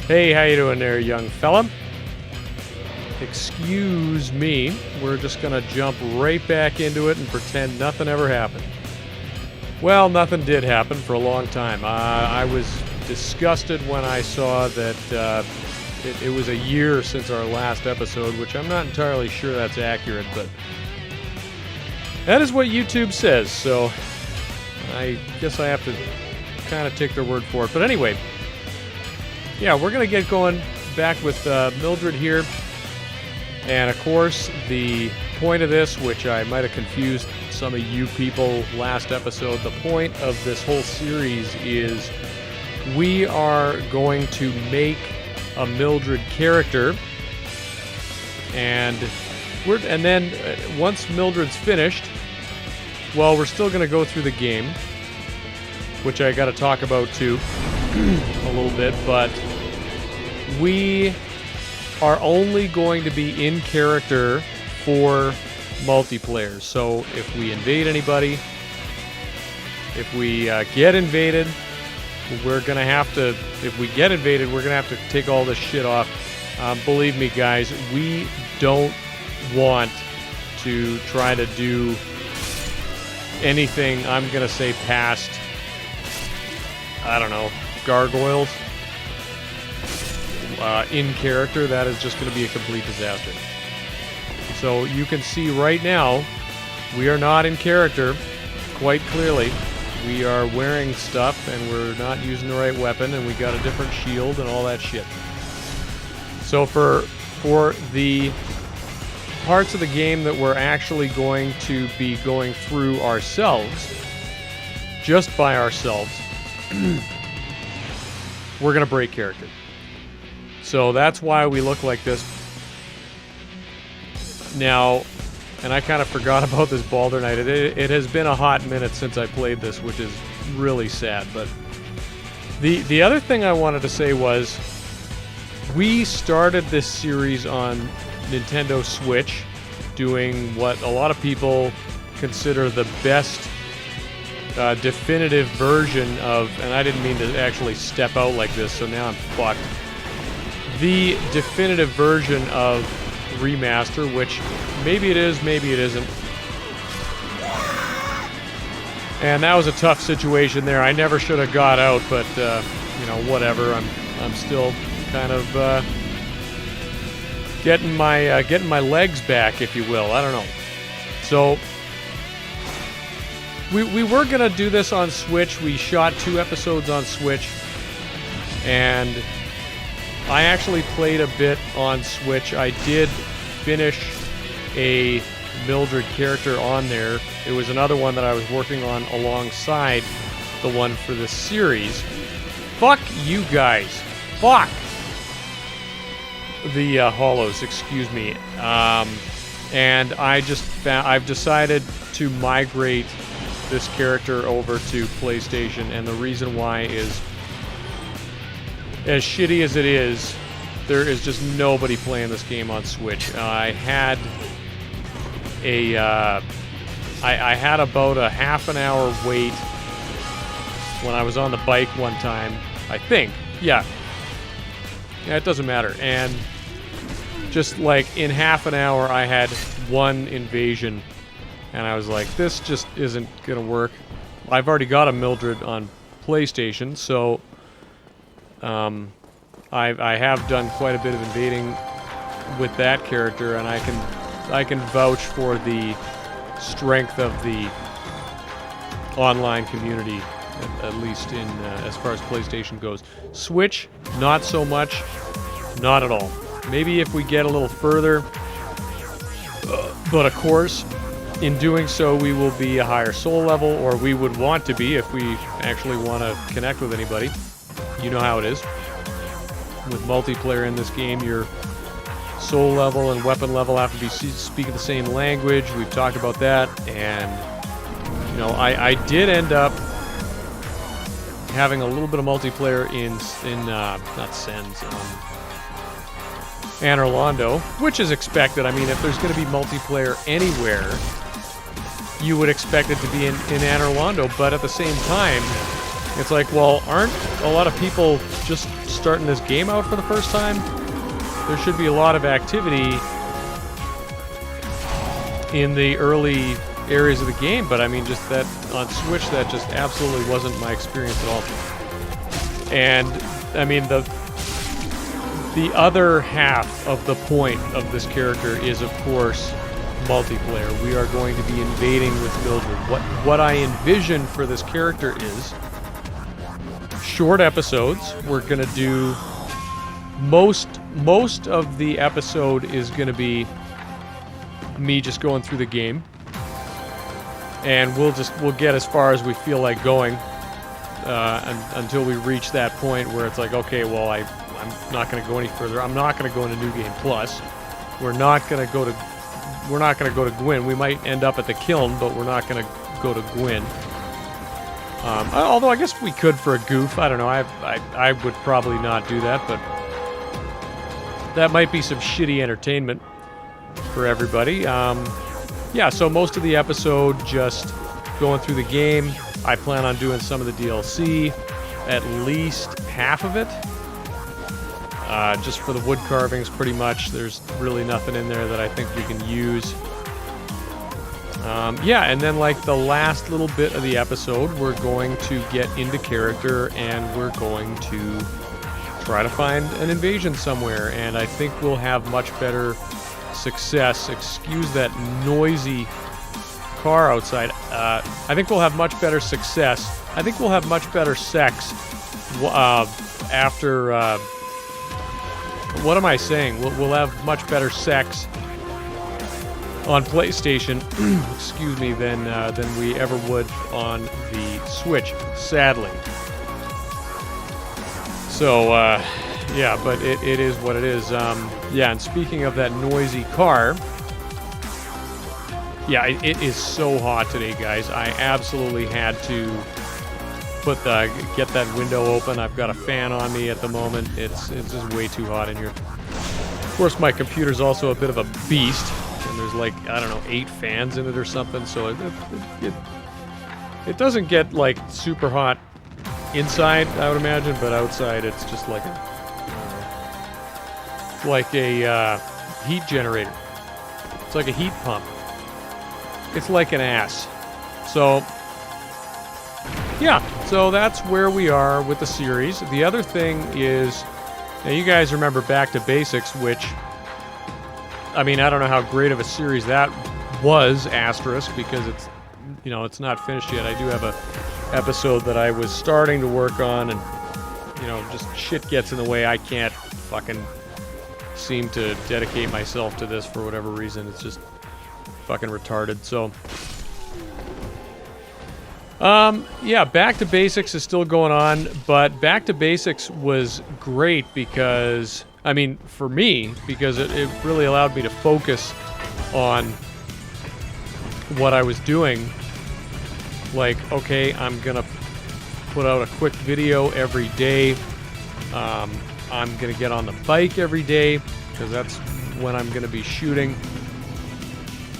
Hey, how you doing there, young fella? Excuse me. We're just gonna jump right back into it and pretend nothing ever happened. Well, nothing did happen for a long time. I was disgusted when I saw that it was a year since our last episode, which I'm not entirely sure that's accurate, but that is what YouTube says, so I guess I have to kind of take their word for it. But anyway, yeah, we're going to get going back with Mildred here. And of course, the point of this, which I might have confused some of you people last episode, the point of this whole series is we are going to make a Mildred character, and then once Mildred's finished, well, we're still going to go through the game, which I got to talk about too a little bit, but we are only going to be in character for multiplayer. So if we invade anybody, if we get invaded, we're going to have to, if we get invaded, we're going to have to take all this shit off. Believe me, guys, we don't want to try to do anything, I'm going to say, past, I don't know, gargoyles. In character, that is just going to be a complete disaster. So you can see right now, we are not in character, quite clearly. We are wearing stuff, and we're not using the right weapon, and we got a different shield and all that shit. So for the parts of the game that we're actually going to be going through ourselves, just by ourselves, we're going to break character. So that's why we look like this. Now, and I kind of forgot about this Baldur Knight. It has been a hot minute since I played this, which is really sad. But the other thing I wanted to say was, we started this series on Nintendo Switch, doing what a lot of people consider the best definitive version of, and I didn't mean to actually step out like this, so now I'm fucked. The definitive version of Remaster, which maybe it is, maybe it isn't. And that was a tough situation there. I never should have got out, but you know, whatever. I'm still kind of getting my legs back, if you will. I don't know. So we were gonna do this on Switch. We shot 2 episodes on Switch, and I actually played a bit on Switch. I did finish a Mildred character on there. It was another one that I was working on alongside the one for this series. Fuck you guys. Fuck the Hollows, excuse me. And I've decided to migrate this character over to PlayStation, and the reason why is, as shitty as it is, there is just nobody playing this game on Switch. I had about a half an hour wait when I was on the bike one time, I think. Yeah, it doesn't matter. And just like in half an hour, I had 1 invasion, and I was like, this just isn't gonna work. I've already got a Mildred on PlayStation, so I have done quite a bit of invading with that character, and I can vouch for the strength of the online community, at least in as far as PlayStation goes. Switch, not so much, not at all. Maybe if we get a little further, but of course, in doing so, we will be a higher soul level, or we would want to be if we actually want to connect with anybody. You know how it is. With multiplayer in this game, your soul level and weapon level have to be speaking the same language. We've talked about that, and you know, I did end up having a little bit of multiplayer in not Sens, Anne Orlando, which is expected. I mean, if there's going to be multiplayer anywhere, you would expect it to be in Anne Orlando, but at the same time, It's like, well, aren't a lot of people just starting this game out for the first time? There should be a lot of activity in the early areas of the game, but I mean, just that on Switch, that just absolutely wasn't my experience at all. And I mean, the other half of the point of this character is, of course, multiplayer. We are going to be invading with Mildred. What I envision for this character is short episodes. We're gonna do most of the episode is gonna be me just going through the game, and we'll get as far as we feel like going until we reach that point where it's like, okay, well, I'm not going to go any further. I'm not going to go into New Game Plus. We're not going to go to Gwyn. We might end up at the Kiln, but we're not going to go to Gwyn. Although I guess we could for a goof. I don't know. I would probably not do that, but that might be some shitty entertainment for everybody. Yeah, so most of the episode just going through the game. I plan on doing some of the DLC, at least half of it. Just for the wood carvings, pretty much. There's really nothing in there that I think we can use. Yeah, and then like the last little bit of the episode, we're going to get into character and we're going to try to find an invasion somewhere. And I think we'll have much better success. Excuse that noisy car outside. I think we'll have much better success. I think we'll have much better sex after... what am I saying? We'll have much better sex on PlayStation, excuse me, than we ever would on the Switch, sadly. So, yeah, but it is what it is. Yeah, and speaking of that noisy car, yeah, it is so hot today, guys. I absolutely had to get that window open. I've got a fan on me at the moment. It's just way too hot in here. Of course, my computer's also a bit of a beast, and there's like, I don't know, 8 fans in it or something, so it doesn't get like super hot inside, I would imagine, but outside it's just like a heat generator. It's like a heat pump. It's like an ass. So yeah, so that's where we are with the series. The other thing is, now you guys remember Back to Basics, which, I mean, I don't know how great of a series that was, asterisk, because it's, you know, it's not finished yet. I do have a episode that I was starting to work on, and, you know, just shit gets in the way. I can't fucking seem to dedicate myself to this for whatever reason. It's just fucking retarded, so... yeah, Back to Basics is still going on, but Back to Basics was great because, I mean, for me, because it really allowed me to focus on what I was doing. Like, okay, I'm gonna put out a quick video every day. I'm gonna get on the bike every day, because that's when I'm gonna be shooting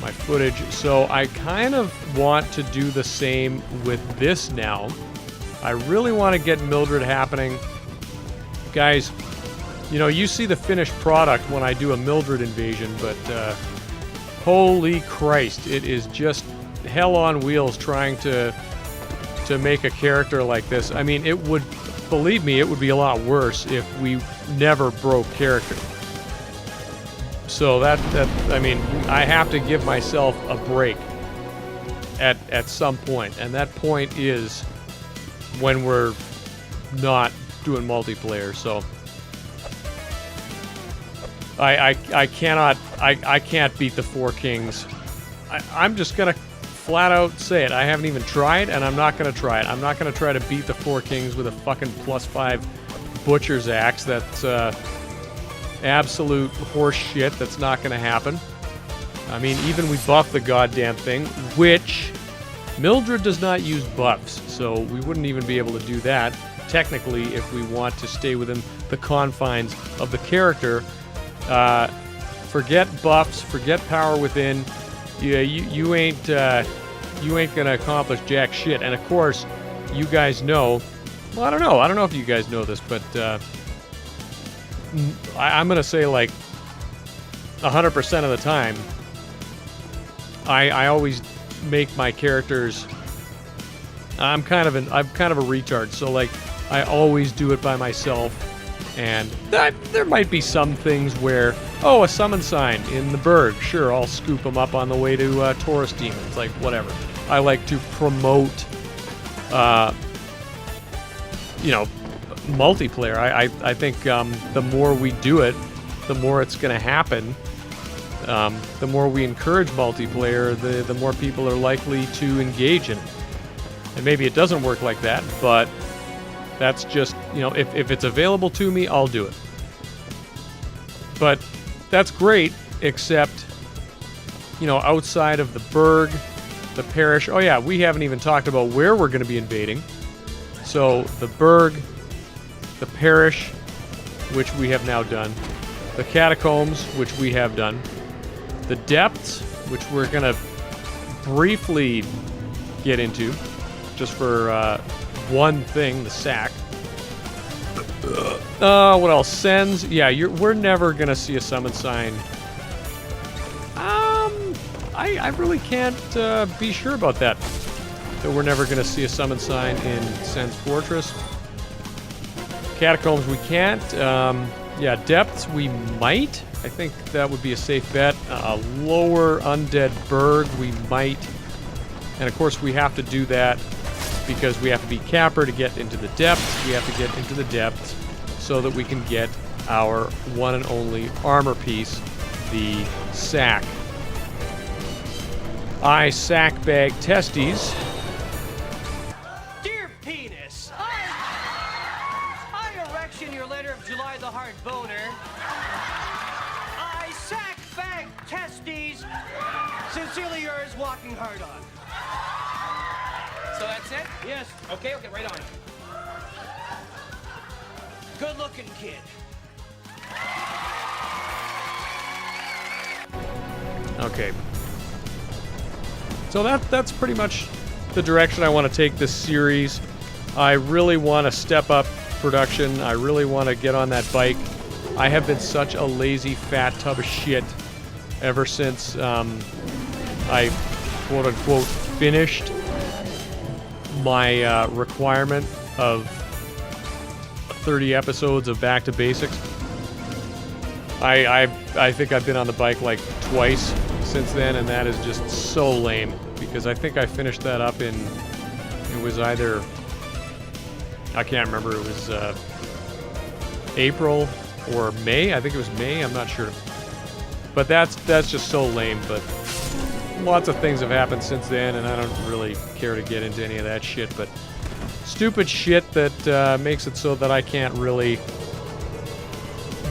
my footage. So I kind of want to do the same with this now. I really want to get Mildred happening. Guys, you know, you see the finished product when I do a Mildred invasion, but holy Christ, it is just hell on wheels trying to make a character like this. I mean, it would, believe me, it would be a lot worse if we never broke character. So that I mean, I have to give myself a break at some point, and that point is when we're not doing multiplayer. So I can't beat the 4 Kings. I'm just gonna flat out say it. I haven't even tried, and I'm not gonna try it. I'm not gonna try to beat the 4 Kings with a fucking +5 butcher's axe. That's absolute horse shit. That's not going to happen. I mean, even we buff the goddamn thing, which Mildred does not use buffs, so we wouldn't even be able to do that technically if we want to stay within the confines of the character. Forget buffs, forget power within. Yeah, you ain't gonna accomplish jack shit. And of course, you guys know Well, I don't know. I don't know if you guys know this, but I'm going to say like 100% of the time, I always make my characters. I'm kind of a retard, so like I always do it by myself. And there might be some things where, oh, a summon sign in the Berg. Sure, I'll scoop them up on the way to Taurus Demons, like whatever. I like to promote, multiplayer. I think the more we do it, the more it's going to happen. The more we encourage multiplayer, the more people are likely to engage in it. And maybe it doesn't work like that, but that's just, if it's available to me, I'll do it. But that's great, except, outside of the Berg, the Parish. Oh yeah, we haven't even talked about where we're going to be invading. So the Berg, the Parish, which we have now done, the Catacombs, which we have done, the Depths, which we're going to briefly get into, just for one thing, the sack. What else? Sends. Yeah, we're never going to see a summon sign. I really can't be sure about that. That we're never going to see a summon sign in Sen's Fortress. Catacombs we can't. Yeah, Depths we might. I think that would be a safe bet. Lower Undead Berg we might. And of course we have to do that because we have to be Capper to get into the Depths. We have to get into the Depths so that we can get our one and only armor piece, the sack. I sack bag testes. Dear penis, I erection your letter of July the hard boner. I sack bag testes. Sincerely yours, walking hard on. So that's it? Yes. Okay, right on. Good looking kid. Okay. So that's pretty much the direction I want to take this series. I really want to step up production. I really want to get on that bike. I have been such a lazy fat tub of shit ever since I quote-unquote finished my requirement of 30 episodes of Back to Basics. I think I've been on the bike like twice since then, and that is just so lame, because I think I finished that up in, it was either, I can't remember, it was April or May. I think it was May, I'm not sure. But that's just so lame, but lots of things have happened since then, and I don't really care to get into any of that shit, but stupid shit that makes it so that I can't really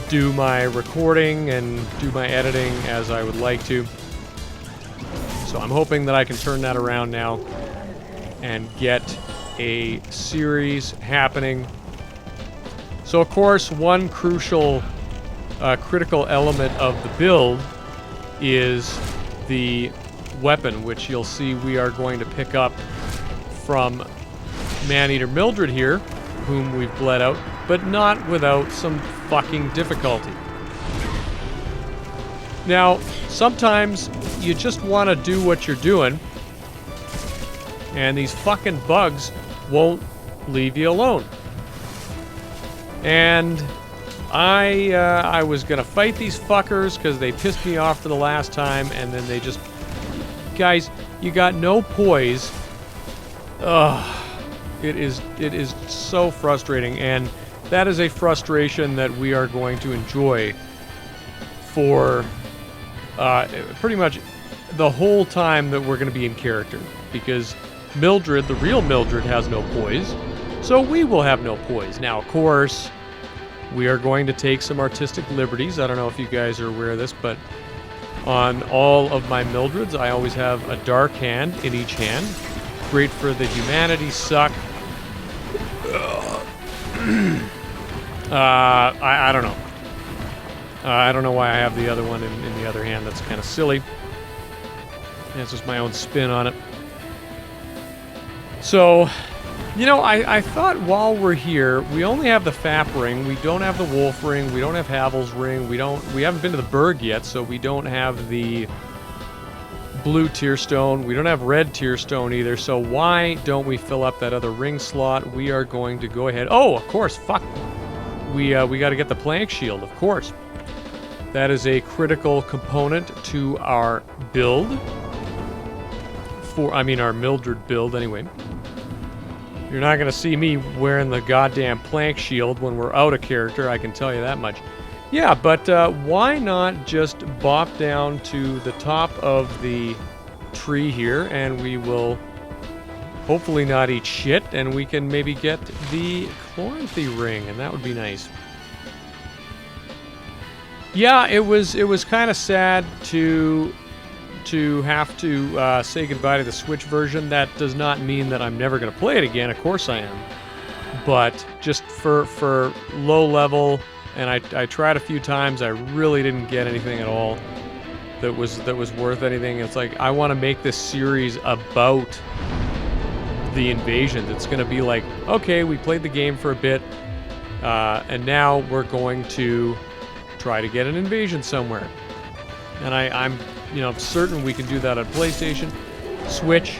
do my recording and do my editing as I would like to. So I'm hoping that I can turn that around now and get a series happening. So of course, one crucial critical element of the build is the weapon, which you'll see we are going to pick up from Maneater Mildred here, whom we've bled out, but not without some fucking difficulty. Now, sometimes you just want to do what you're doing, and these fucking bugs won't leave you alone. And I was gonna fight these fuckers because they pissed me off for the last time, and then they just... Guys, you got no poise. Ugh. It is so frustrating, and that is a frustration that we are going to enjoy for pretty much the whole time that we're going to be in character, because Mildred, the real Mildred, has no poise, so we will have no poise. Now, of course, we are going to take some artistic liberties. I don't know if you guys are aware of this, but on all of my Mildreds, I always have a dark hand in each hand. Great for the humanity suck. I don't know. I don't know why I have the other one in the other hand. That's kind of silly. That's just my own spin on it. So, You know, I thought while we're here, we only have the Fap ring. We don't have the Wolf ring. We don't have Havel's ring. We haven't been to the Berg yet, so we don't have the blue tear stone. We don't have red tear stone either. So why don't we fill up that other ring slot? We are going to go ahead. Oh, of course. Fuck. We got to get the plank shield, of course. That is a critical component to our build. Our Mildred build, anyway. You're not going to see me wearing the goddamn plank shield when we're out of character, I can tell you that much. Yeah, but why not just bop down to the top of the tree here, and we will hopefully not eat shit, and we can maybe get the Chloranthy ring, and that would be nice. Yeah, it was kind of sad to have to say goodbye to the Switch version. That does not mean that I'm never going to play it again. Of course I am. But just for low level, and I tried a few times, I really didn't get anything at all that was worth anything. It's like, I want to make this series about the invasions. It's going to be like, okay, we played the game for a bit, and now we're going to try to get an invasion somewhere. And I'm certain we can do that on PlayStation. Switch,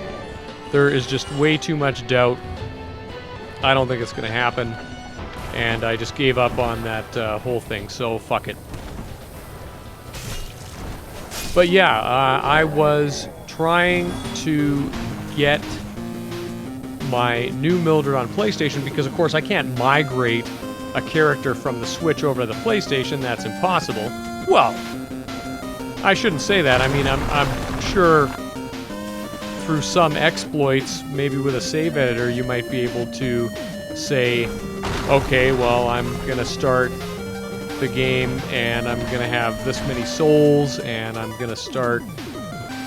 there is just way too much doubt. I don't think it's going to happen. And I just gave up on that whole thing, so fuck it. But yeah, I was trying to get my new Mildred on PlayStation because, of course, I can't migrate a character from the Switch over to the PlayStation. That's impossible. Well, I shouldn't say that. I mean, I'm sure through some exploits, maybe with a save editor, you might be able to say, okay, well, I'm going to start the game and I'm going to have this many souls and I'm going to start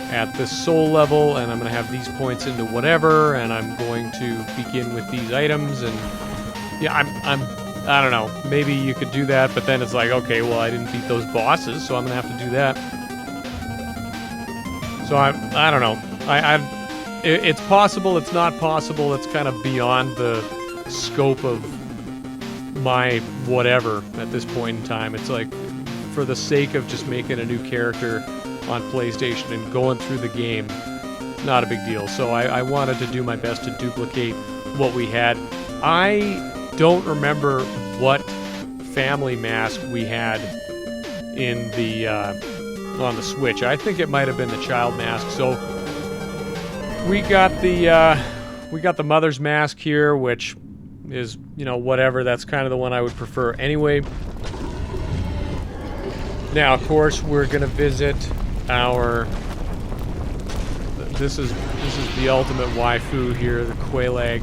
at this soul level and I'm going to have these points into whatever and I'm going to begin with these items. And yeah, I don't know, maybe you could do that, but then it's like, okay, well, I didn't beat those bosses, so I'm going to have to do that. So I don't know. It's possible, it's not possible, it's kind of beyond the scope of my whatever at this point in time. It's like, for the sake of just making a new character on PlayStation and going through the game, not a big deal. So I wanted to do my best to duplicate what we had. I don't remember what family mask we had in the on the Switch. I think it might have been the child mask. So we got the mother's mask here, which is, whatever. That's kind of the one I would prefer anyway. Now, of course, we're gonna visit our. This is the ultimate waifu here, the Quelaag.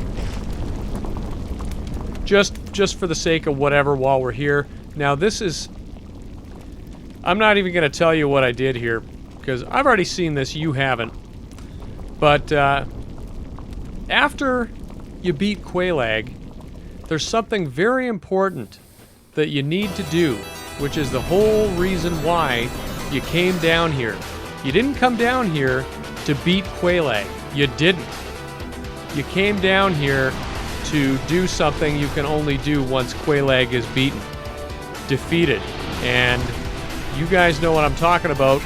Just for the sake of whatever while we're here. Now this is... I'm not even going to tell you what I did here, because I've already seen this, you haven't. But after you beat Quelaag, there's something very important that you need to do, which is the whole reason why you came down here. You didn't come down here to beat Quelaag. You didn't. You came down here to do something you can only do once Quelaag is beaten. Defeated. And you guys know what I'm talking about.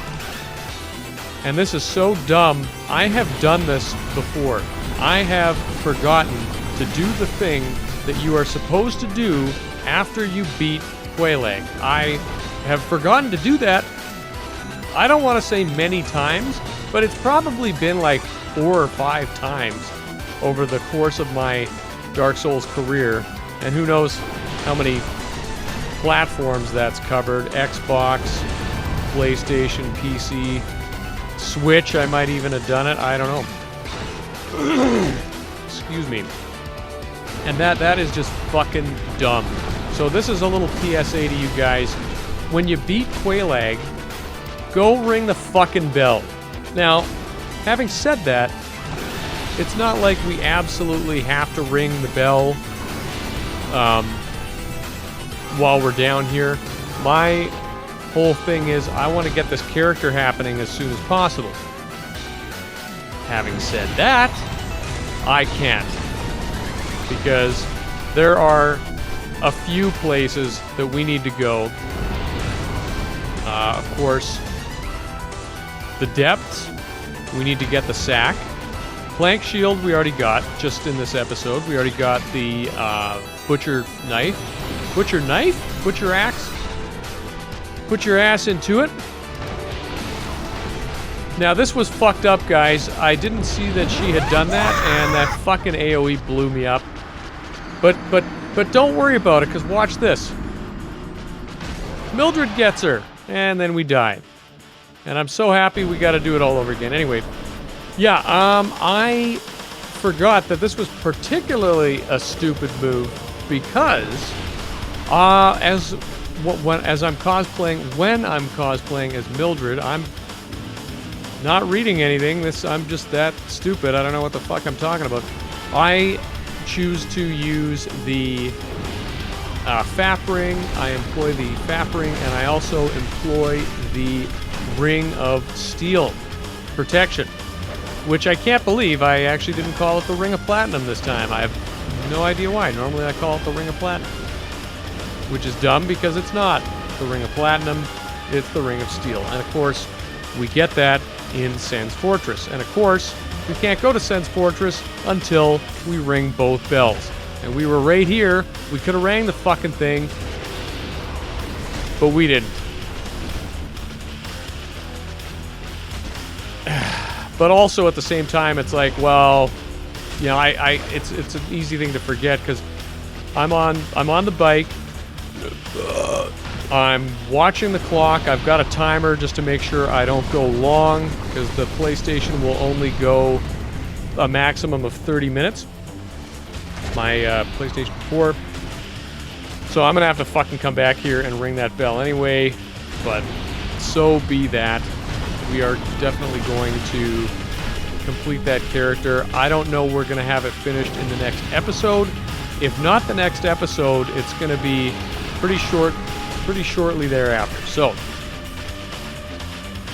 And this is so dumb. I have done this before. I have forgotten to do the thing that you are supposed to do after you beat Quelaag. I have forgotten to do that. I don't want to say many times, but it's probably been like 4 or 5 times over the course of my Dark Souls career, and who knows how many platforms that's covered. Xbox, PlayStation, PC, Switch, I might even have done it, I don't know. Excuse me. And that is just fucking dumb. So this is a little PSA to you guys. When you beat Quelaag, go ring the fucking bell. Now, having said that, it's not like we absolutely have to ring the bell while we're down here. My whole thing is I want to get this character happening as soon as possible. Having said that, I can't. because there are a few places that we need to go. Of course, the depths. We need to get the sack. Plank shield we already got just in this episode. We already got the butcher knife. Butcher knife? Butcher axe? Put your ass into it. Now this was fucked up, guys. I didn't see that she had done that, and that fucking AoE blew me up. But don't worry about it, because watch this. Mildred gets her, and then we die. And I'm so happy we got to do it all over again. Anyway, yeah, I forgot that this was particularly a stupid move because as I'm cosplaying as Mildred, I'm not reading anything. I'm just that stupid. I don't know what the fuck I'm talking about. I choose to use the FAP ring. I employ the FAP ring, and I also employ the Ring of Steel protection, which I can't believe I actually didn't call it the Ring of Platinum this time. I have no idea why. Normally I call it the Ring of Platinum, which is dumb because it's not the Ring of Platinum, it's the Ring of Steel. And of course, we get that in Sen's Fortress. And of course, we can't go to Sen's Fortress until we ring both bells. And we were right here. We could have rang the fucking thing, but we didn't. But also at the same time, it's like, well, you know, it's an easy thing to forget because I'm on the bike. I'm watching the clock. I've got a timer just to make sure I don't go long because the PlayStation will only go a maximum of 30 minutes. My PlayStation 4. So I'm gonna have to fucking come back here and ring that bell anyway. But so be that. We are definitely going to complete that character. I don't know we're going to have it finished in the next episode. If not the next episode, it's going to be pretty shortly thereafter. So,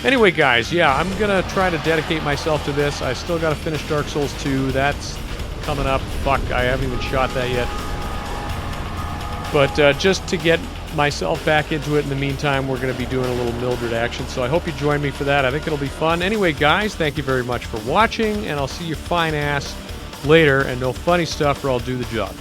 anyway, guys, yeah, I'm going to try to dedicate myself to this. I still got to finish Dark Souls 2. That's coming up. Fuck, I haven't even shot that yet. But just to get myself back into it in the meantime, we're going to be doing a little Mildred action, so I hope you join me for that. I think it'll be fun. Anyway, guys, thank you very much for watching, and I'll see your fine ass later, and no funny stuff or I'll do the job.